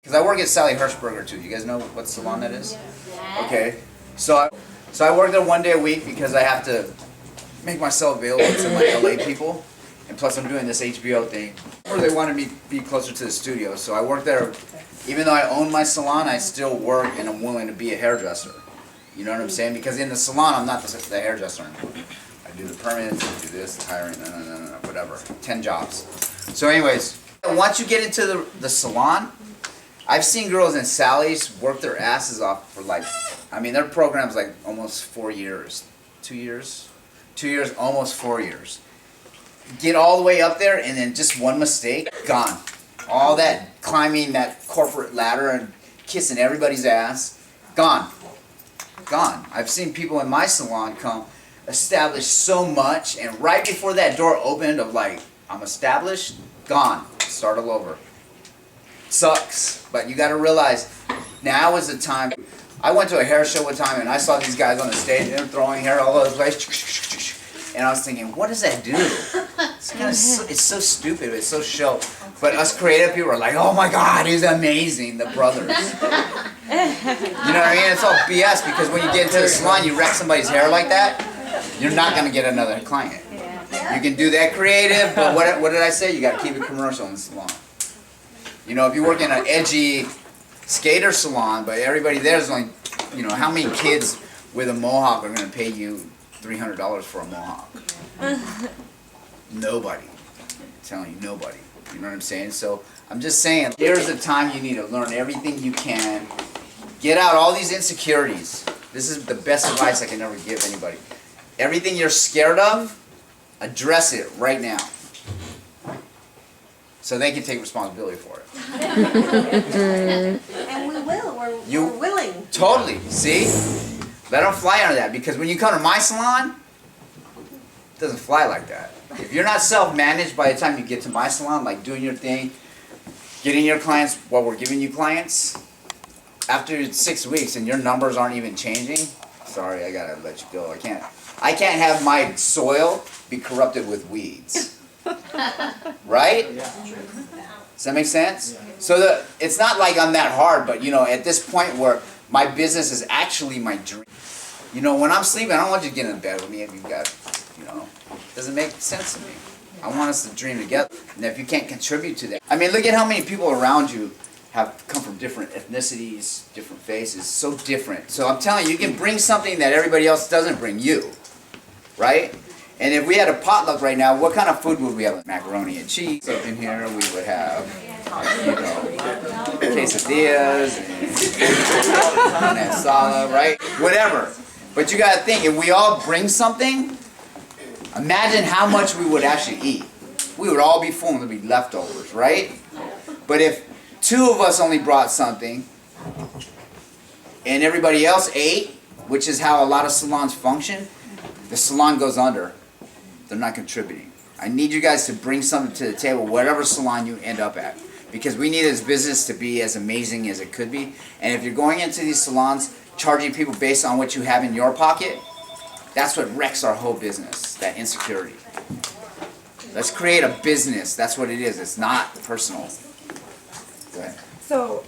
Because I work at Sally Hirschberger too. You guys know what salon that is? Okay. So I work there 1 day a week because I have to make myself available to my LA people. And plus I'm doing this HBO thing. Or they wanted me to be closer to the studio. So I work there. Even though I own my salon, I still work and I'm willing to be a hairdresser. You know what I'm saying? Because in the salon, I'm not the hairdresser anymore. I do the permits, I do this, hiring, whatever. 10 jobs. So anyways, once you get into the salon, I've seen girls in Sally's work their asses off for like, I mean, their program's like almost 4 years. 2 years? 2 years, almost 4 years. Get all the way up there and then just one mistake, gone. All that climbing that corporate ladder and kissing everybody's ass, gone. Gone. I've seen people in my salon come establish so much, and right before that door opened of like, I'm established, gone. Start all over. Sucks. But you gotta realize, now is the time. I went to a hair show one time and I saw these guys on the stage and they're throwing hair all over the place. And I was thinking, what does that do? It's so stupid, it's so show. But us creative people are like, oh my God, he's amazing, the brothers. You know what I mean? It's all BS because when you get into the salon, you wreck somebody's hair like that, you're not gonna get another client. You can do that creative, but what did I say? You gotta keep it commercial in the salon. You know, if you work in an edgy skater salon, but everybody there's only, you know, how many kids with a mohawk are gonna pay you $300 for a mohawk? Nobody. I'm telling you, nobody. You know what I'm saying? So I'm just saying, here's the time you need to learn everything you can. Get out all these insecurities. This is the best advice I can ever give anybody. Everything you're scared of, address it right now. So they can take responsibility for it. And we will. We're willing. Totally. See? Let them fly under that. Because when you come to my salon, it doesn't fly like that. If you're not self-managed by the time you get to my salon, like doing your thing, getting your clients while we're giving you clients, after 6 weeks and your numbers aren't even changing, sorry, I gotta let you go. I can't have my soil be corrupted with weeds. Right? Does that make sense? So it's not like I'm that hard, but you know, at this point where my business is actually my dream. You know, when I'm sleeping, I don't want you to get in bed with me if you've got, you know, it doesn't make sense to me. I want us to dream together. And if you can't contribute to that, I mean, look at how many people around you have come from different ethnicities, different faces, so different. So I'm telling you, you can bring something that everybody else doesn't bring you, right? And if we had a potluck right now, what kind of food would we have? Macaroni and cheese. So in here we would have, you know, quesadillas and salad, right? Whatever. But you gotta think, if we all bring something, imagine how much we would actually eat. We would all be full and there'd be leftovers, right? But if 2 of us only brought something and everybody else ate, which is how a lot of salons function, the salon goes under. They're not contributing. I need you guys to bring something to the table, whatever salon you end up at. Because we need this business to be as amazing as it could be. And if you're going into these salons, charging people based on what you have in your pocket, that's what wrecks our whole business, that insecurity. Let's create a business. That's what it is. It's not personal. Go ahead. So,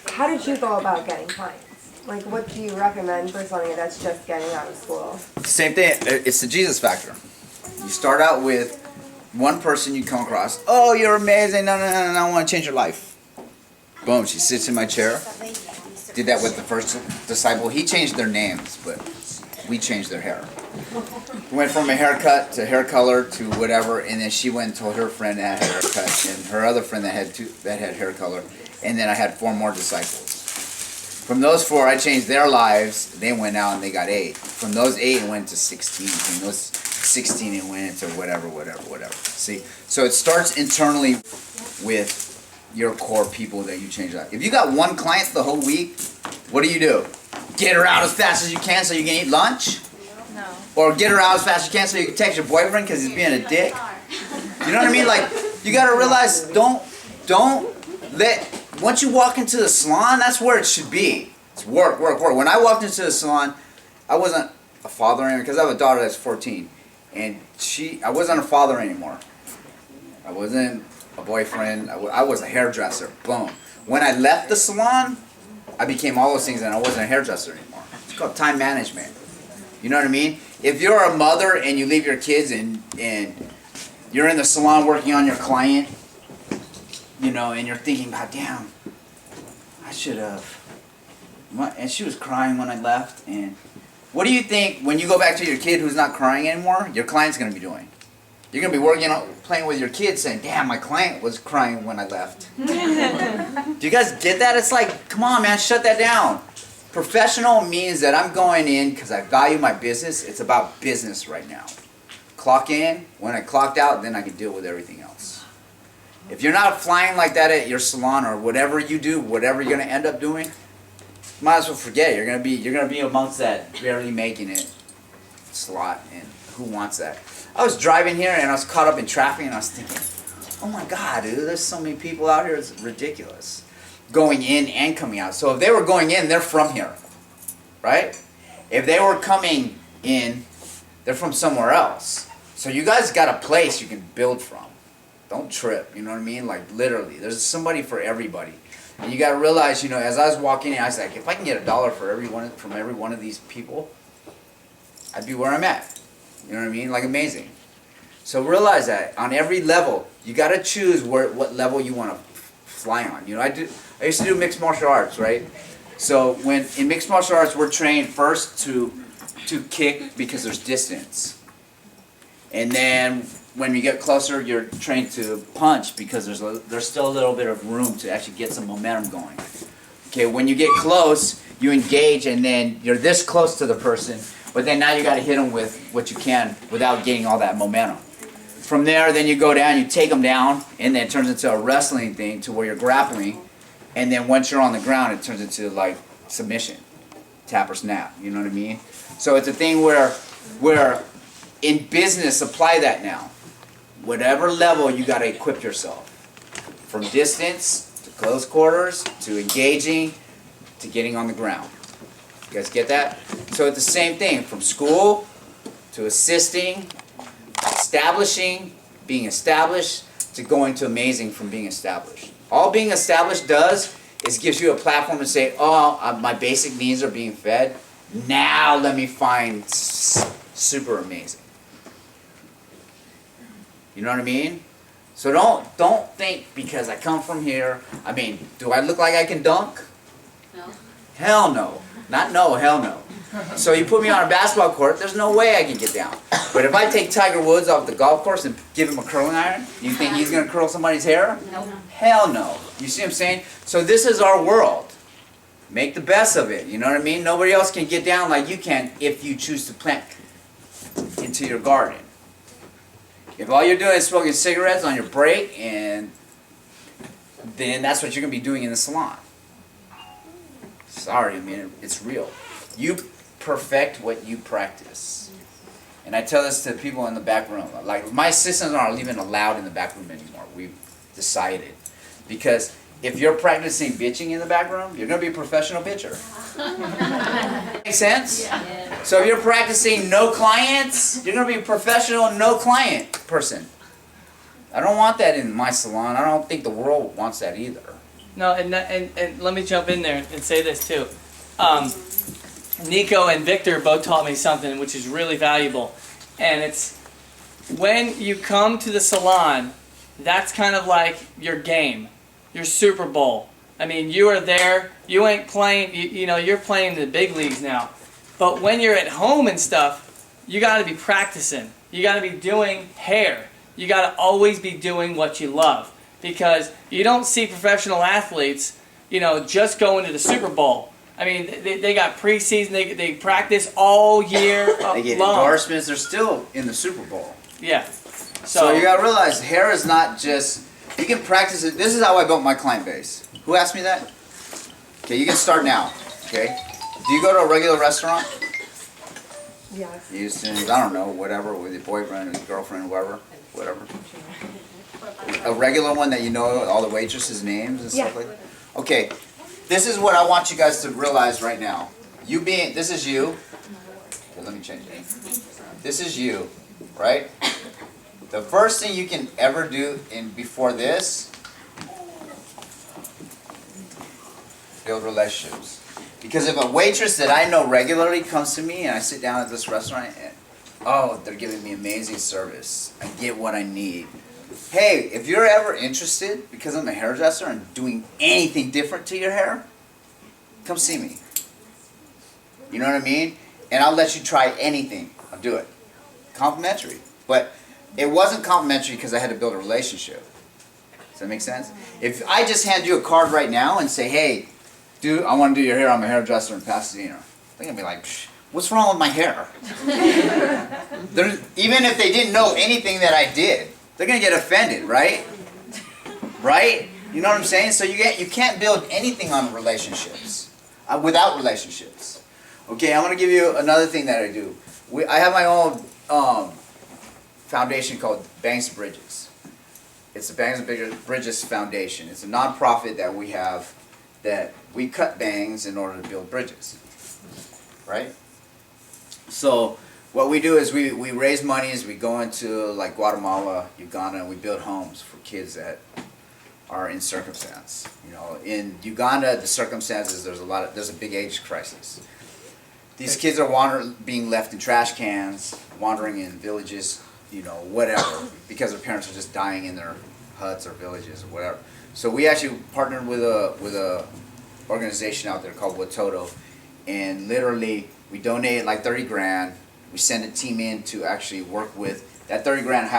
how did you go about getting clients? Like, what do you recommend for somebody that's just getting out of school? Same thing. It's the Jesus factor. You start out with one person you come across. Oh, you're amazing. No, I want to change your life. Boom. She sits in my chair. Did that with the first disciple. He changed their names, but we changed their hair. Went from a haircut to hair color to whatever, and then she went and told her friend that had a haircut, and her other friend that had hair color, and then I had 4 more disciples. From those 4, I changed their lives. They went out and they got 8. From those 8, it went to 16. From those 16, it went into whatever. See? So it starts internally with your core people that you change life. If you got 1 client the whole week, what do? Get her out as fast as you can so you can eat lunch? No. Or get her out as fast as you can so you can text your boyfriend because he's being a dick? You know what I mean? Like, you gotta realize, don't let... Once you walk into the salon, that's where it should be. It's work. When I walked into the salon, I wasn't a father anymore because I have a daughter that's 14. And I wasn't a father anymore. I wasn't a boyfriend. I was a hairdresser. Boom. When I left the salon, I became all those things and I wasn't a hairdresser anymore. It's called time management. You know what I mean? If you're a mother and you leave your kids and you're in the salon working on your client, you know, and you're thinking, God damn, I should have. And she was crying when I left. And what do you think when you go back to your kid who's not crying anymore, your client's going to be doing? You're going to be working on, playing with your kids saying, damn, my client was crying when I left. Do you guys get that? It's like, come on, man, shut that down. Professional means that I'm going in because I value my business. It's about business right now. Clock in. When I clocked out, then I can deal with everything else. If you're not flying like that at your salon or whatever you do, whatever you're going to end up doing, might as well forget it. You're gonna be amongst that barely making it slot, and who wants that? I was driving here and I was caught up in traffic and I was thinking, oh my God, dude, there's so many people out here, it's ridiculous. Going in and coming out. So if they were going in, they're from here, right? If they were coming in, they're from somewhere else. So you guys got a place you can build from. Don't trip, you know what I mean? Like literally, there's somebody for everybody. And you got to realize, you know, as I was walking in, I was like, if I can get $1 for from every one of these people, I'd be where I'm at. You know what I mean? Like amazing. So realize that on every level, you got to choose what level you want to fly on. You know, I used to do mixed martial arts, right? So when in mixed martial arts, we're trained first to kick because there's distance, and then when you get closer, you're trained to punch because there's still a little bit of room to actually get some momentum going. Okay, when you get close, you engage, and then you're this close to the person, but then now you got to hit them with what you can without getting all that momentum. From there, then you go down, you take them down, and then it turns into a wrestling thing to where you're grappling, and then once you're on the ground, it turns into like submission, tap or snap. You know what I mean? So it's a thing where in business, apply that now. Whatever level you got to equip yourself, from distance to close quarters to engaging to getting on the ground. You guys get that? So it's the same thing, from school to assisting, establishing, being established, to going to amazing from being established. All being established does is gives you a platform to say, oh, my basic needs are being fed. Now let me find super amazing. You know what I mean? So don't think because I come from here. I mean, do I look like I can dunk? No. Hell no. Not no, hell no. So you put me on a basketball court, there's no way I can get down. But if I take Tiger Woods off the golf course and give him a curling iron, you think he's going to curl somebody's hair? No. Hell no. You see what I'm saying? So this is our world. Make the best of it. You know what I mean? Nobody else can get down like you can if you choose to plant into your garden. If all you're doing is smoking cigarettes on your break, and then that's what you're going to be doing in the salon. Sorry, I mean, it's real. You perfect what you practice. And I tell this to people in the back room. Like, my assistants aren't even allowed in the back room anymore. We've decided. Because if you're practicing bitching in the back room, you're going to be a professional bitcher. Make sense? Yeah. So if you're practicing no clients, you're going to be a professional no client person. I don't want that in my salon. I don't think the world wants that either. No, and let me jump in there and say this too. NEEKO and Victor both taught me something which is really valuable. And it's when you come to the salon, that's kind of like your game, your Super Bowl. I mean, you are there, you ain't playing, you know, you're playing the big leagues now. But when you're at home and stuff, you got to be practicing. You got to be doing hair. You got to always be doing what you love. Because you don't see professional athletes, you know, just going to the Super Bowl. I mean, they got preseason, they practice all year long. They get endorsements, they're still in the Super Bowl. Yeah. So you gotta realize, hair is not just, you can practice it. This is how I built my client base. Who asked me that? Okay, you can start now, okay? Do you go to a regular restaurant? Yes. You assume, I don't know, whatever, with your boyfriend, your girlfriend, whoever, whatever. A regular one that you know all the waitresses' names and stuff like that? Okay, this is what I want you guys to realize right now. This is you. Okay, let me change it. This is you, right? The first thing you can ever do before this build relationships. Because if a waitress that I know regularly comes to me and I sit down at this restaurant and, oh, they're giving me amazing service, I get what I need. Hey, if you're ever interested, because I'm a hairdresser and doing anything different to your hair, come see me. You know what I mean? And I'll let you try anything. I'll do it. Complimentary. But it wasn't complimentary because I had to build a relationship. Does that make sense? If I just hand you a card right now and say, hey, dude, I want to do your hair, I'm a hairdresser in Pasadena, they're going to be like, psh, what's wrong with my hair? Even if they didn't know anything that I did, they're going to get offended, right? Right? You know what I'm saying? So you can't build anything on relationships, without relationships. Okay, I'm going to give you another thing that I do. I have my own foundation called Bangs and Bridges. It's the Bangs and Bridges Foundation. It's a nonprofit that we have that we cut bangs in order to build bridges, right? So what we do is we raise monies, we go into like Guatemala, Uganda, and we build homes for kids that are in circumstance. You know, in Uganda, the circumstances, there's a big age crisis. These kids are being left in trash cans, wandering in villages, you know, whatever, because their parents are just dying in their huts or villages or whatever. So we actually partnered with a organization out there called Watoto, and literally we donated like 30 grand. We send a team in to actually work with that 30 grand,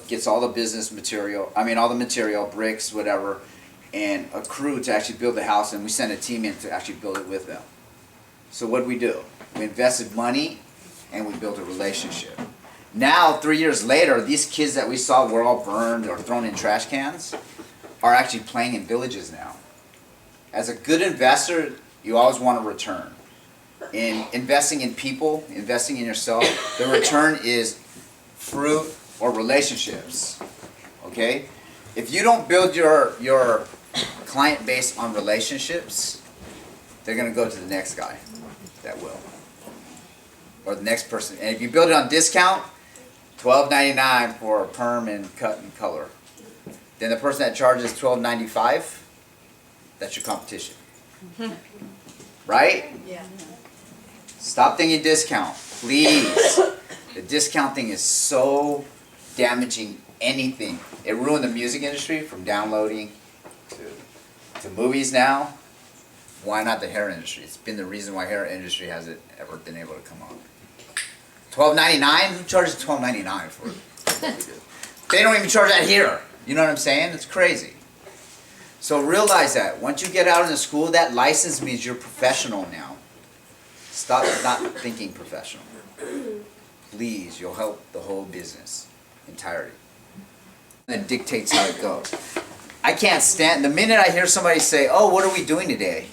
gets all the business material, all the material, bricks, whatever, and a crew to actually build the house, and we send a team in to actually build it with them. So what did we do? We invested money and we built a relationship. Now, 3 years later, these kids that we saw were all burned or thrown in trash cans are actually playing in villages now. As a good investor, you always want a return. In investing in people, investing in yourself, the return is fruit or relationships. Okay? If you don't build your client base on relationships, they're going to go to the next guy that will. Or the next person. And if you build it on discount, $12.99 for a perm and cut and color. Then the person that charges $12.95, that's your competition. Right? Yeah. Stop thinking discount, please. The discount thing is so damaging anything. It ruined the music industry from downloading to movies now. Why not the hair industry? It's been the reason why hair industry hasn't ever been able to come on. $12.99? Who charges $12.99 for what we do? They don't even charge that here. You know what I'm saying? It's crazy. So realize that. Once you get out into school, that license means you're professional now. Stop not thinking professional. Please, you'll help the whole business entirety. That dictates how it goes. I can't stand, the minute I hear somebody say, oh, what are we doing today?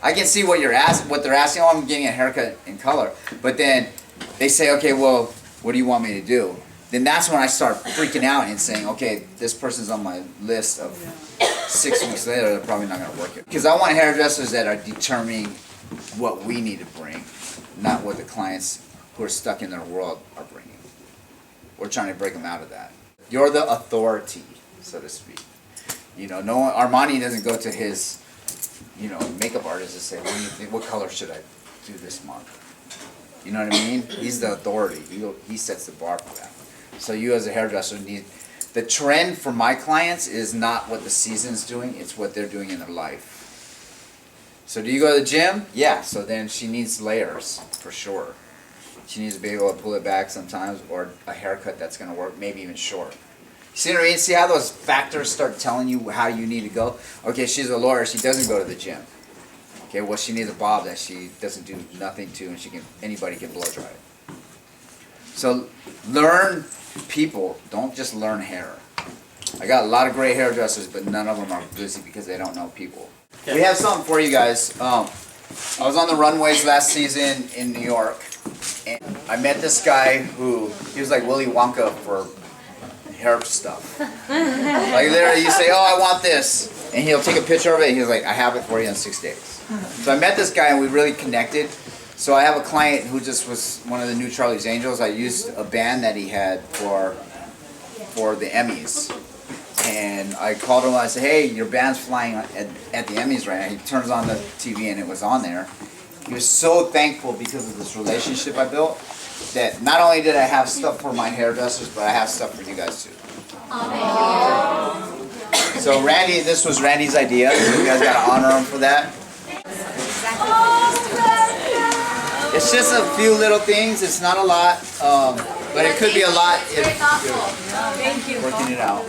I can see what they're asking, oh, I'm getting a haircut in color. But then they say, okay, well, what do you want me to do? Then that's when I start freaking out and saying, okay, this person's on my list of 6 weeks later, they're probably not going to work it. Because I want hairdressers that are determining what we need to bring, not what the clients who are stuck in their world are bringing. We're trying to break them out of that. You're the authority, so to speak. You know, no one, Armani doesn't go to his, makeup artist and say, what do you think, what color should I do this month? You know what I mean? He's the authority. He sets the bar for that. So you as a hairdresser need, the trend for my clients is not what the season's doing, it's what they're doing in their life. So do you go to the gym? Yeah, so then she needs layers, for sure. She needs to be able to pull it back sometimes, or a haircut that's going to work, maybe even short. See what I mean? See how those factors start telling you how you need to go? Okay, she's a lawyer, she doesn't go to the gym. Okay, well she needs a bob that she doesn't do nothing to, and anybody can blow dry it. So learn people, don't just learn hair. I got a lot of great hairdressers, but none of them are busy because they don't know people. Okay. We have something for you guys. I was on the runways last season in New York, and I met this guy he was like Willy Wonka for hair stuff. Like literally you say, oh, I want this, and he'll take a picture of it, and he's like, I have it for you in 6 days. So I met this guy and we really connected. So I have a client who just was one of the new Charlie's Angels. I used a band that he had for the Emmys. And I called him, I said, hey, your band's flying at the Emmys right now. He turns on the TV and it was on there. He was so thankful because of this relationship I built, that not only did I have stuff for my hairdressers, but I have stuff for you guys too. So Randy, this was Randy's idea, so you guys gotta honor him for that. It's just a few little things, it's not a lot, but it could be a lot if you're working it out.